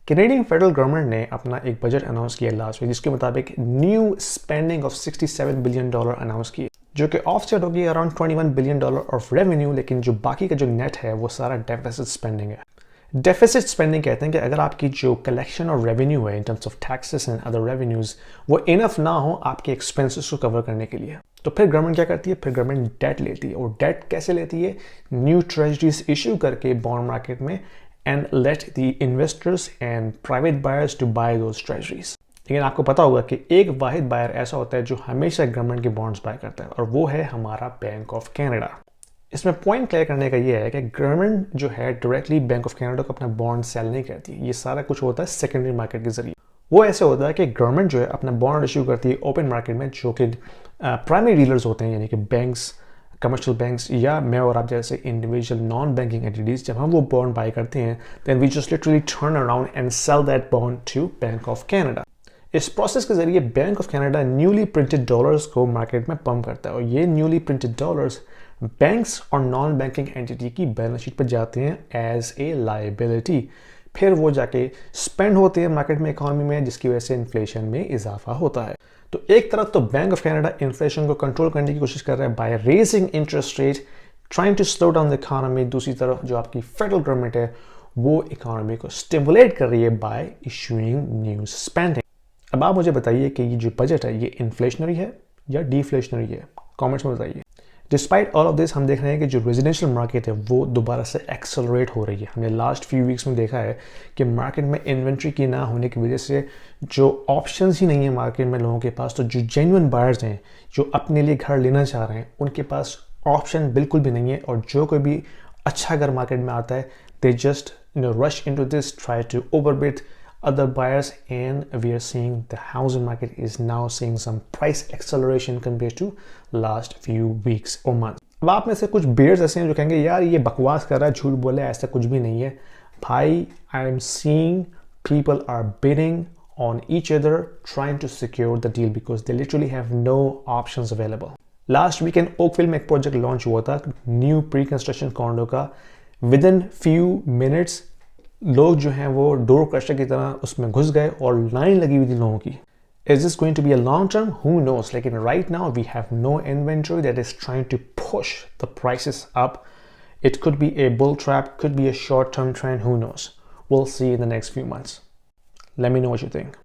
Canadian federal government ने अपना एक बजट अनाउंस किया लास्ट वीक, जिसके मुताबिक new spending of $67 billion announce की, जो कि ऑफसेट होगी अराउंड $21 बिलियन ऑफ रेवेन्यू। लेकिन जो बाकी का जो नेट है वो सारा डेफिसिट स्पेंडिंग है। डेफिसिट स्पेंडिंग कहते हैं कि अगर आपकी जो कलेक्शन और रेवेन्यू है in terms of taxes and other revenues वो इनफ ना हो आपके एक्सपेंसेस को कवर करने के लिए, तो फिर गवर्नमेंट क्या करती है, फिर गवर्नमेंट डेट लेती है। और डेट कैसे लेती है? न्यू ट्रेजरीज इशू करके बॉन्ड मार्केट में, and let the investors and private buyers to buy those treasuries. लेकिन आपको पता होगा कि एक वाहिद बायर ऐसा होता है जो हमेशा गवर्नमेंट के बॉन्ड्स बाय करता है, और वो है हमारा बैंक ऑफ कनाडा। इसमें पॉइंट क्लियर करने का ये है कि गवर्नमेंट जो है डायरेक्टली बैंक ऑफ कनाडा को अपना बॉन्ड सेल नहीं करती। ये सारा कुछ होता है सेकेंडरी मार्केट के जरिए। वो ऐसे होता है कि गवर्नमेंट जो है अपना बॉन्ड इशू करती है ओपन मार्केट में, जो कि प्राइमरी डीलर्स होते हैं, यानी कि बैंक्स, कमर्शियल बैंक्स, या मैं और आप जैसे इंडिविजुअल नॉन बैंकिंग एंटिटीज। जब हम वो बॉन्ड बाय करते हैं then we just literally turn around and sell that bond to Bank of Canada. इस प्रोसेस के जरिए Bank of Canada newly printed dollars को मार्केट में पंप करता है, और ये न्यूली प्रिंटेड डॉलर्स बैंक्स और नॉन बैंकिंग एंटिटी की बैलेंस शीट पर जाते हैं एज ए लायबिलिटी। फिर वो जाके स्पेंड होते हैं मार्केट में, इकोनॉमी में, जिसकी वजह से इन्फ्लेशन में इजाफा होता है। तो एक तरफ तो बैंक ऑफ कनाडा इन्फ्लेशन को कंट्रोल करने की कोशिश कर रहा है by raising interest rate, trying to slow down the economy. दूसरी तरफ जो आपकी फेडरल गवर्नमेंट है वो इकोनॉमी को स्टिमुलेट कर रही है बाय इशूइंग न्यू स्पेंडिंग। अब आप मुझे बताइए कि ये जो बजट है ये इन्फ्लेशनरी है या डिफ्लेशनरी है? कमेंट्स में बताइए। डिस्पाइट ऑल ऑफ दिस हम देख रहे हैं कि जो रेजिडेंशियल मार्केट है वो दोबारा से एक्सेलरेट हो रही है। हमने लास्ट फ्यू वीक्स में देखा है कि मार्केट में इन्वेंट्री की ना होने की वजह से जो ऑप्शंस ही नहीं है मार्केट में लोगों के पास, तो जो जेन्युइन बायर्स हैं जो अपने लिए घर लेना चाह रहे हैं उनके पास ऑप्शन बिल्कुल भी नहीं है। और जो कोई भी अच्छा घर मार्केट में आता है they just rush into this, try to overbid other buyers, and we are seeing the housing market is now seeing some price acceleration compared to last few weeks or months. अब आप में से कुछ bears ऐसे हैं जो कहेंगे यार ये बकवास कर रहा है, झूठ बोले, ऐसा कुछ भी नहीं है। भाई, I am seeing people are bidding on each other trying to secure the deal because they literally have no options available. Last weekend Oakville में एक प्रोजेक्ट लॉन्च हुआ था न्यू प्री कंस्ट्रक्शन कॉन्डो का। विद इन फ्यू मिनट्स लोग जो हैं वो door crusher की तरह उसमें घुस गए और लाइन लगी हुई थी लोगों की। Is this going to be a long term? Who knows? लेकिन right now we have no inventory that is trying to push the prices up. It could be a bull trap, could be a short term trend, who knows? We'll see in the next few months. Let me know what you think.